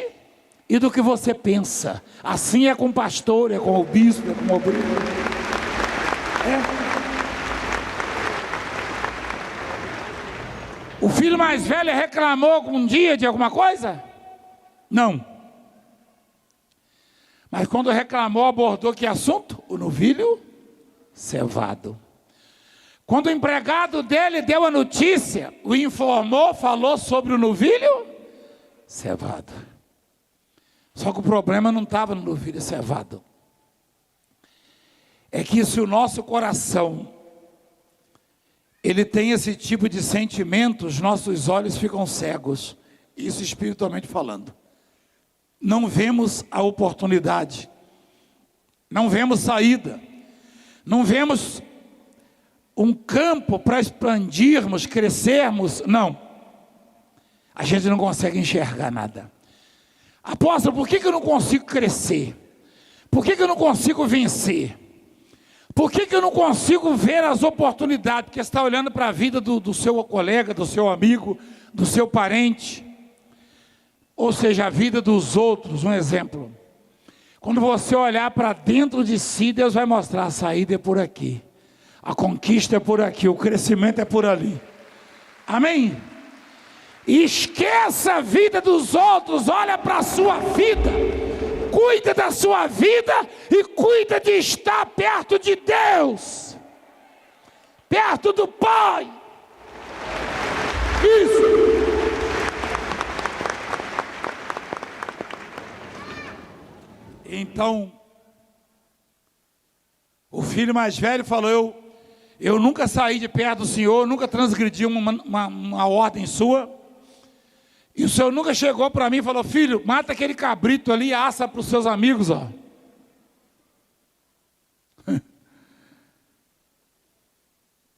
e do que você pensa. Assim é com o pastor, é com o bispo, é com o obreiro. O filho mais velho reclamou um dia de alguma coisa? Não. Mas quando reclamou, abordou que assunto? O novilho cevado. Quando o empregado dele deu a notícia, o informou, falou sobre o novilho cevado. Só que o problema não estava no novilho cevado. É que se o nosso coração, ele tem esse tipo de sentimento, os nossos olhos ficam cegos. Isso espiritualmente falando. Não vemos a oportunidade. Não vemos saída. Não vemos um campo para expandirmos, crescermos. Não. A gente não consegue enxergar nada. Apóstolo, por que eu não consigo crescer? Por que eu não consigo vencer? Por que eu não consigo ver as oportunidades? Porque você está olhando para a vida do seu colega, do seu amigo, do seu parente. Ou seja, a vida dos outros, um exemplo. Quando você olhar para dentro de si, Deus vai mostrar: a saída é por aqui, a conquista é por aqui, o crescimento é por ali. Amém? Esqueça a vida dos outros, olha para a sua vida. Cuida da sua vida e cuida de estar perto de Deus, perto do Pai. Isso. Então, o filho mais velho falou: eu nunca saí de perto do Senhor, nunca transgredi uma ordem sua. E o Senhor nunca chegou para mim e falou: filho, mata aquele cabrito ali e assa para os seus amigos, ó.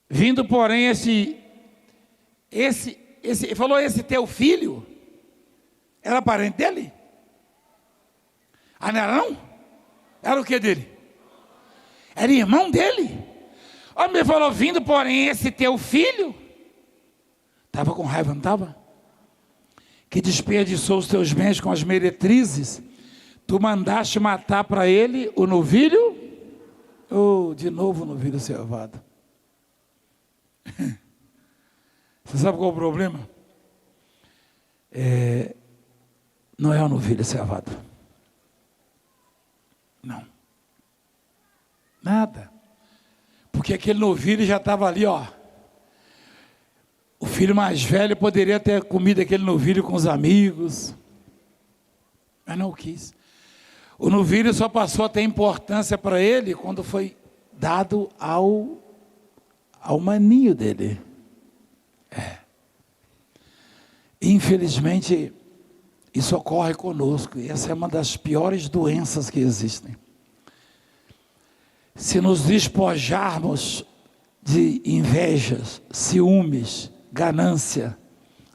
Vindo, porém, ele falou: esse teu filho era parente dele? Ah, não era não? Era o que dele? Era irmão dele. O homem falou: vindo, porém, esse teu filho. Estava com raiva, não estava? Que desperdiçou os teus bens com as meretrizes, tu mandaste matar para ele o novilho? Oh, de novo o novilho cevado. Você sabe qual é o problema? Não é o novilho cevado. Não. Nada. Porque aquele novilho já estava ali, ó. O filho mais velho poderia ter comido aquele novilho com os amigos, mas não quis. O novilho só passou a ter importância para ele quando foi dado ao maninho dele. Infelizmente, isso ocorre conosco, e essa é uma das piores doenças que existem. Se nos despojarmos de invejas, ciúmes, ganância,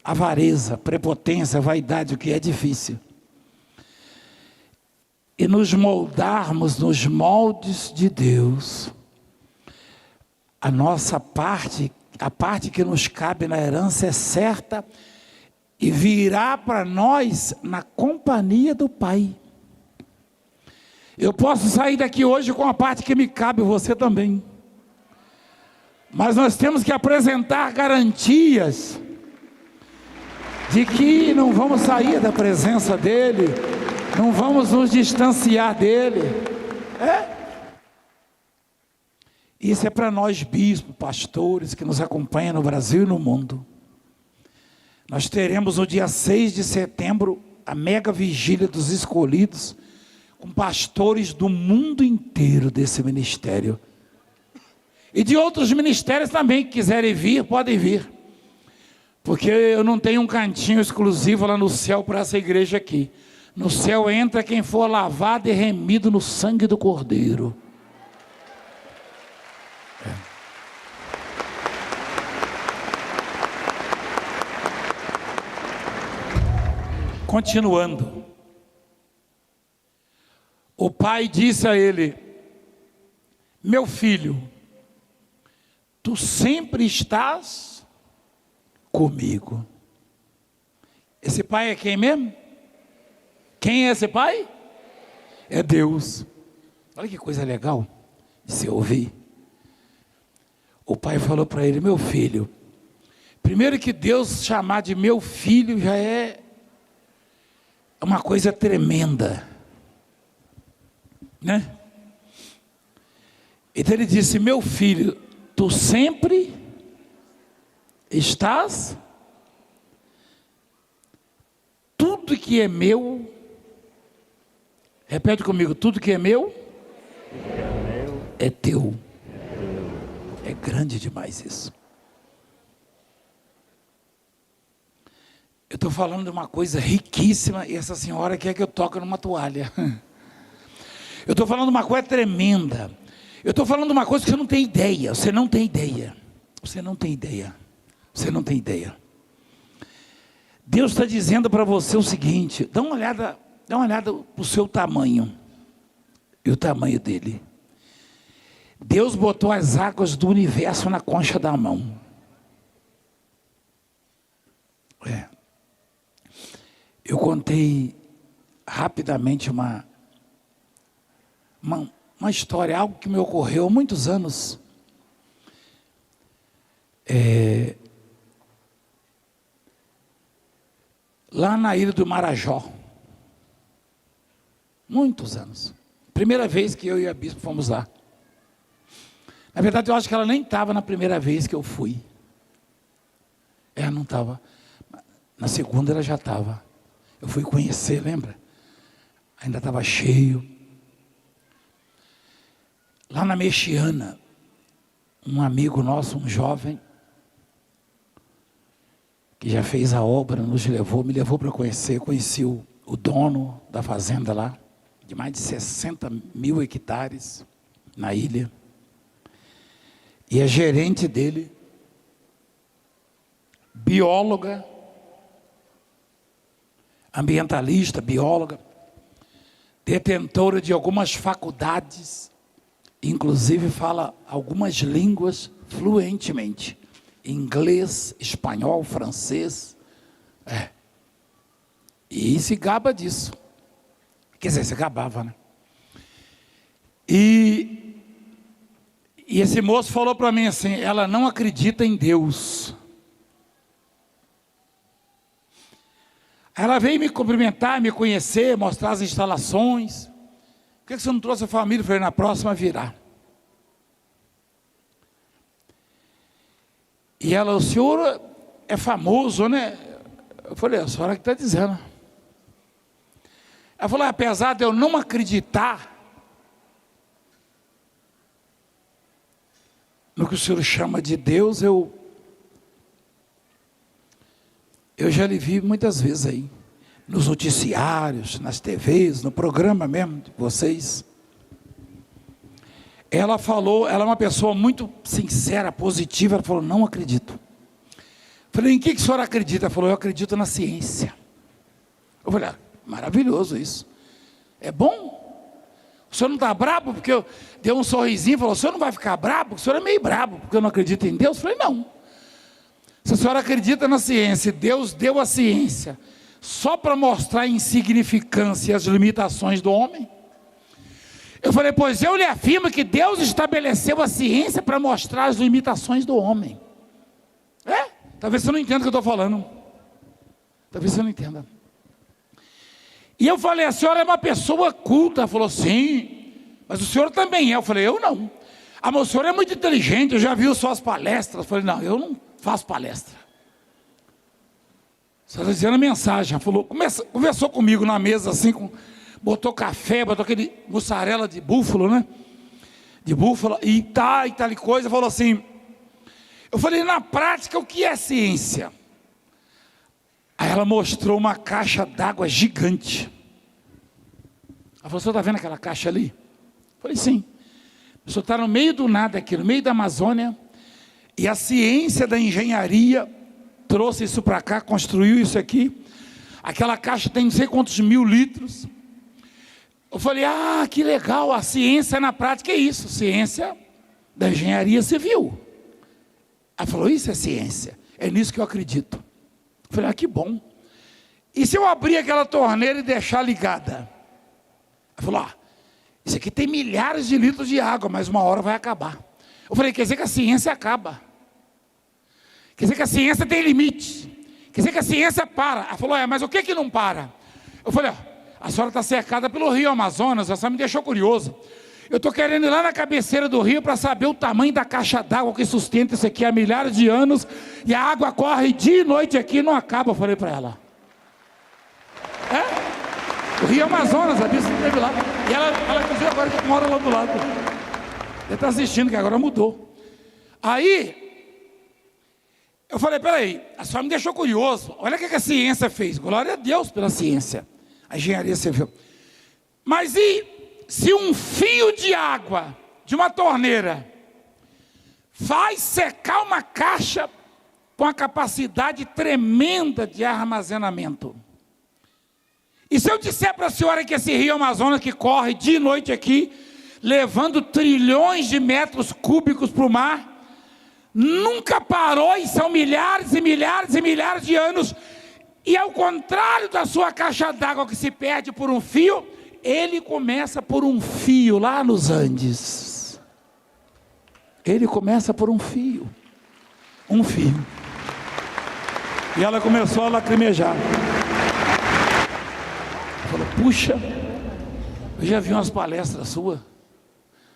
avareza, prepotência, vaidade, o que é difícil, e nos moldarmos nos moldes de Deus, a nossa parte, a parte que nos cabe na herança é certa e virá para nós na companhia do Pai. Eu posso sair daqui hoje com a parte que me cabe, você também. Mas nós temos que apresentar garantias de que não vamos sair da presença dEle, não vamos nos distanciar dEle. Isso é para nós bispos, pastores que nos acompanham no Brasil e no mundo. Nós teremos no dia 6 de setembro a mega vigília dos escolhidos, com pastores do mundo inteiro desse ministério. E de outros ministérios também que quiserem vir, podem vir. Porque eu não tenho um cantinho exclusivo lá no céu para essa igreja aqui. No céu entra quem for lavado e remido no sangue do Cordeiro. Continuando. O pai disse a ele: meu filho, tu sempre estás comigo. Esse pai é quem mesmo? Quem é esse pai? É Deus. Olha que coisa legal de se ouvir. O pai falou para ele: meu filho, primeiro que Deus chamar de meu filho já é uma coisa tremenda, né? Então ele disse: meu filho, tu sempre estás, tudo que é meu, repete comigo, tudo que é meu é teu. É grande demais isso. Eu estou falando de uma coisa riquíssima e essa senhora quer que eu toque numa toalha. Eu estou falando de uma coisa tremenda. Eu estou falando de uma coisa que você não tem ideia. Você não tem ideia. Você não tem ideia. Você não tem ideia. Deus está dizendo para você o seguinte: dá uma olhada para o seu tamanho e o tamanho dele. Deus botou as águas do universo na concha da mão. Eu contei rapidamente uma história, algo que me ocorreu há muitos anos. lá na ilha do Marajó. Muitos anos. Primeira vez que eu e a bispo fomos lá. Na verdade, eu acho que ela nem estava na primeira vez que eu fui. Ela não estava. Na segunda ela já estava. Eu fui conhecer, lembra? Ainda estava cheio. Lá na Mexiana, um amigo nosso, um jovem, que já fez a obra, nos levou, me levou para conhecer. Conheci o dono da fazenda lá, de mais de 60 mil hectares na ilha. E a gerente dele, bióloga, ambientalista, bióloga, detentora de algumas faculdades, inclusive fala algumas línguas fluentemente, inglês, espanhol, francês, e se gaba disso, quer dizer, se gabava, né? E esse moço falou para mim assim, ela não acredita em Deus. Ela veio me cumprimentar, me conhecer, mostrar as instalações. Por que você não trouxe a família? Eu falei, na próxima virá. E ela, o senhor é famoso, né? Eu falei, a senhora que está dizendo. Ela falou, apesar de eu não acreditar no que o senhor chama de Deus, eu já lhe vi muitas vezes aí, nos noticiários, nas TVs, no programa mesmo de vocês. Ela falou, ela é uma pessoa muito sincera, positiva, ela falou, não acredito. Falei, em que a senhora acredita? Ela falou, eu acredito na ciência. Eu falei, maravilhoso isso. É bom? O senhor não está brabo? Porque eu dei um sorrisinho e falou, o senhor não vai ficar brabo? O senhor é meio brabo, porque eu não acredito em Deus? Eu falei, não. Se a senhora acredita na ciência, Deus deu a ciência só para mostrar a insignificância e as limitações do homem. Eu falei, pois eu lhe afirmo que Deus estabeleceu a ciência para mostrar as limitações do homem. Talvez você não entenda o que eu estou falando. Talvez você não entenda. E eu falei, a senhora é uma pessoa culta. Ela falou, sim, mas o senhor também é. Eu falei, eu não. Ah, mas o senhor é muito inteligente, eu já vi suas palestras. Eu falei, não, eu não faço palestra. Só está dizendo a mensagem. Ela falou, conversou comigo na mesa assim, botou café, botou aquele mussarela de búfalo, né? De búfalo, e tal coisa, falou assim. Eu falei, na prática, o que é ciência? Aí ela mostrou uma caixa d'água gigante. Ela falou, o senhor está vendo aquela caixa ali? Eu falei, sim. O senhor está no meio do nada aqui, no meio da Amazônia, e a ciência da engenharia trouxe isso para cá, construiu isso aqui. Aquela caixa tem não sei quantos mil litros. Eu falei, que legal, a ciência na prática é isso, ciência da engenharia civil. Ela falou, isso é ciência, é nisso que eu acredito. Eu falei, que bom. E se eu abrir aquela torneira e deixar ligada? Ela falou, isso aqui tem milhares de litros de água, mas uma hora vai acabar. Eu falei, quer dizer que a ciência acaba. Quer dizer que a ciência tem limite. Quer dizer que a ciência para. Ela falou, mas o que não para? Eu falei, a senhora está cercada pelo rio Amazonas, essa me deixou curioso. Eu estou querendo ir lá na cabeceira do rio para saber o tamanho da caixa d'água que sustenta isso aqui há milhares de anos, e a água corre dia e noite aqui e não acaba, eu falei para ela. O rio Amazonas, a bicha esteve lá. E ela inclusive agora que mora lá do lado. Ele está assistindo, que agora mudou. Aí, eu falei, peraí, a senhora me deixou curioso. Olha o que a ciência fez. Glória a Deus pela ciência. A engenharia civil. Mas e se um fio de água de uma torneira faz secar uma caixa com a capacidade tremenda de armazenamento? E se eu disser para a senhora que esse rio Amazonas que corre dia e noite aqui, levando trilhões de metros cúbicos para o mar, nunca parou e são milhares e milhares e milhares de anos, e ao contrário da sua caixa d'água que se perde por um fio, ele começa por um fio lá nos Andes. Ele começa por um fio. Um fio. E ela começou a lacrimejar. puxa, eu já vi umas palestras suas.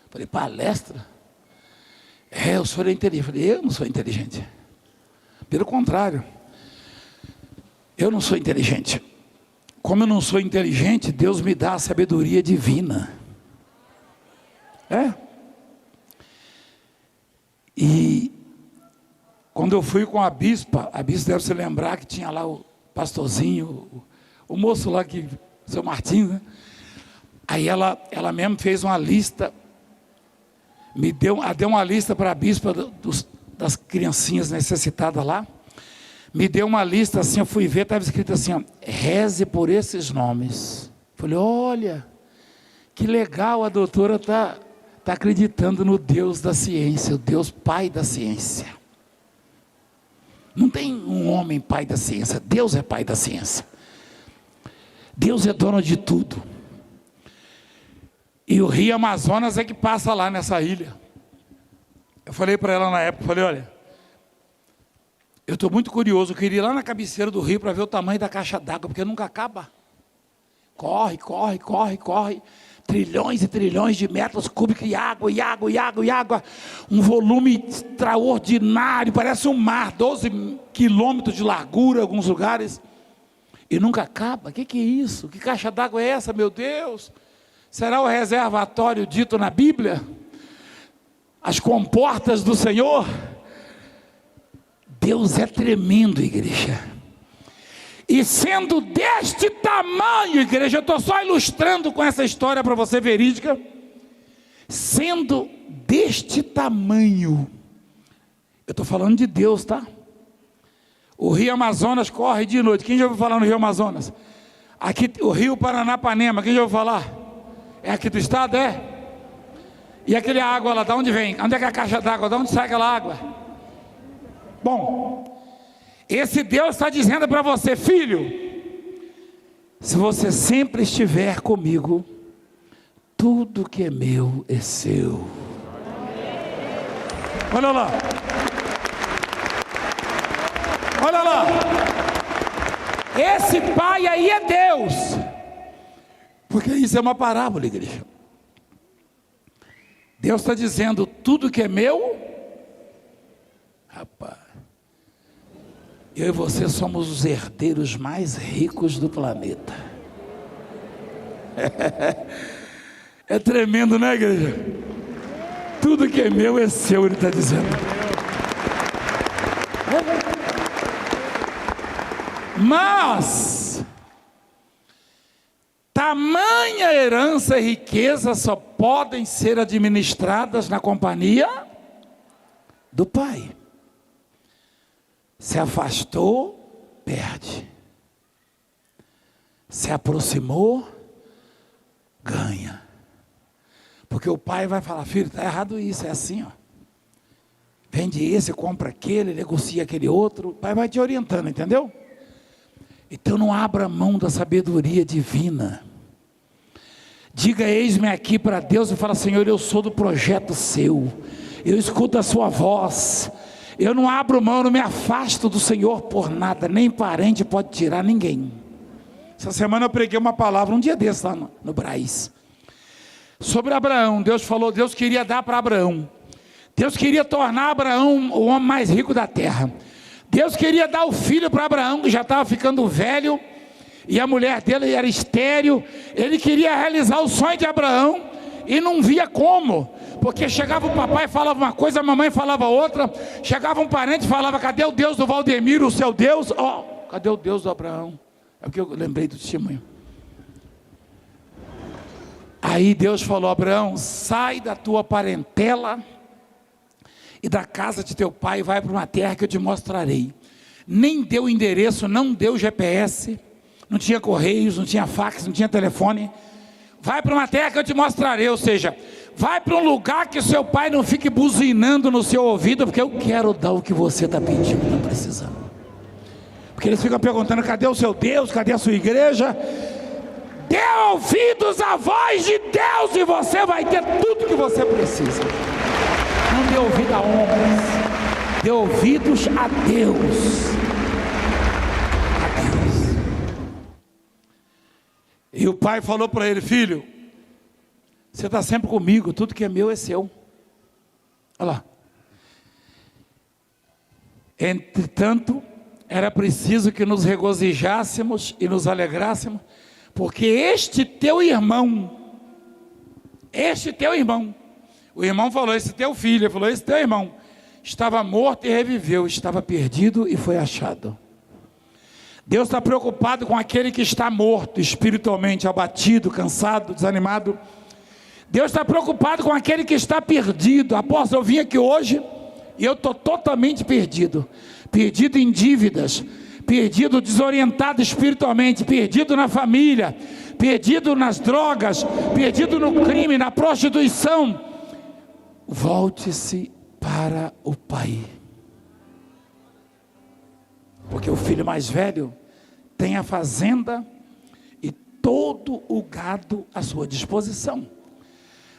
Falei, palestra? O senhor é inteligente. Falei, eu não sou inteligente. Pelo contrário, eu não sou inteligente. Como eu não sou inteligente, Deus me dá a sabedoria divina. E quando eu fui com a bispa deve se lembrar que tinha lá o pastorzinho, o moço lá, que, o seu Martins, né? Aí ela mesmo fez uma lista, deu uma lista para a bispa das criancinhas necessitadas lá, me deu uma lista assim, eu fui ver, estava escrito assim, ó, reze por esses nomes. Falei, olha, que legal, a doutora está acreditando no Deus da ciência, o Deus pai da ciência. Não tem um homem pai da ciência, Deus é pai da ciência. Deus é dono de tudo. E o rio Amazonas é que passa lá nessa ilha. Eu falei para ela na época, falei, olha, eu estou muito curioso, eu queria ir lá na cabeceira do rio para ver o tamanho da caixa d'água, porque nunca acaba. Corre, trilhões e trilhões de metros cúbicos de água, e água, um volume extraordinário, parece um mar, 12 quilômetros de largura em alguns lugares, e nunca acaba. Que é isso? Que caixa d'água é essa, meu Deus? Será o reservatório dito na Bíblia? As comportas do Senhor? Deus é tremendo, igreja. E sendo deste tamanho, igreja, eu estou só ilustrando com essa história para você verídica. Sendo deste tamanho, eu estou falando de Deus, tá? O rio Amazonas corre de noite. Quem já ouviu falar no rio Amazonas? Aqui, o rio Paranapanema, quem já ouviu falar? É aqui do estado, é? E aquele água lá, de onde vem? Onde é que é a caixa d'água? De onde sai aquela água? Bom, esse Deus está dizendo para você, filho, se você sempre estiver comigo, tudo que é meu é seu. Olha lá. Olha lá. Esse pai aí é Deus. Porque isso é uma parábola, igreja. Deus está dizendo, tudo que é meu, rapaz, eu e você somos os herdeiros mais ricos do planeta. É tremendo, né, igreja? Tudo que é meu é seu, ele está dizendo. Mas tamanha herança e riqueza só podem ser administradas na companhia do Pai. Se afastou, perde. Se aproximou, ganha. Porque o pai vai falar, filho, está errado isso, é assim, ó. Vende esse, compra aquele, negocia aquele outro. O pai vai te orientando, entendeu? Então não abra mão da sabedoria divina. Diga, eis-me aqui para Deus e fala, Senhor, eu sou do projeto seu. Eu escuto a sua voz. Eu não abro mão, não me afasto do Senhor por nada. Nem parente pode tirar ninguém. Essa semana eu preguei uma palavra, um dia desse lá no Braz. Sobre Abraão, Deus falou, Deus queria dar para Abraão. Deus queria tornar Abraão o homem mais rico da terra. Deus queria dar o filho para Abraão, que já estava ficando velho, e a mulher dele era estéril. Ele queria realizar o sonho de Abraão, e não via como, porque chegava o papai e falava uma coisa, a mamãe falava outra, chegava um parente e falava, cadê o Deus do Valdemiro, o seu Deus? Cadê o Deus do Abraão? É o que eu lembrei do testemunho. Aí Deus falou, Abraão, sai da tua parentela e da casa de teu pai, vai para uma terra que eu te mostrarei. Nem deu endereço, não deu GPS, não tinha correios, não tinha fax, não tinha telefone. Vai para uma terra que eu te mostrarei, ou seja, vai para um lugar que o seu pai não fique buzinando no seu ouvido, porque eu quero dar o que você está pedindo, está precisando. Porque eles ficam perguntando, cadê o seu Deus, cadê a sua igreja? Dê ouvidos à voz de Deus e você vai ter tudo que você precisa. Não dê ouvido a homens, dê ouvidos a Deus. A Deus. E o pai falou para ele: filho, você está sempre comigo, tudo que é meu é seu. Olha lá. Entretanto, era preciso que nos regozijássemos e nos alegrássemos, porque este teu irmão, o irmão falou, esse teu filho, ele falou, esse teu irmão, estava morto e reviveu, estava perdido e foi achado. Deus está preocupado com aquele que está morto, espiritualmente abatido, cansado, desanimado. Deus está preocupado com aquele que está perdido. Apóstolo, eu vim aqui hoje e eu estou totalmente perdido em dívidas, perdido, desorientado espiritualmente, perdido na família, perdido nas drogas, perdido no crime, na prostituição. Volte-se para o Pai, porque o filho mais velho tem a fazenda e todo o gado à sua disposição,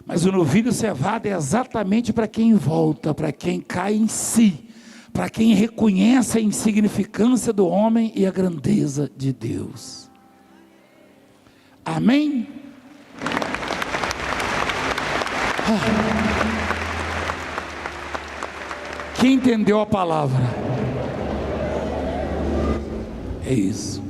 mas o novilho cevado é exatamente para quem volta, para quem cai em si, para quem reconhece a insignificância do homem e a grandeza de Deus. Amém? Quem entendeu a palavra? É isso.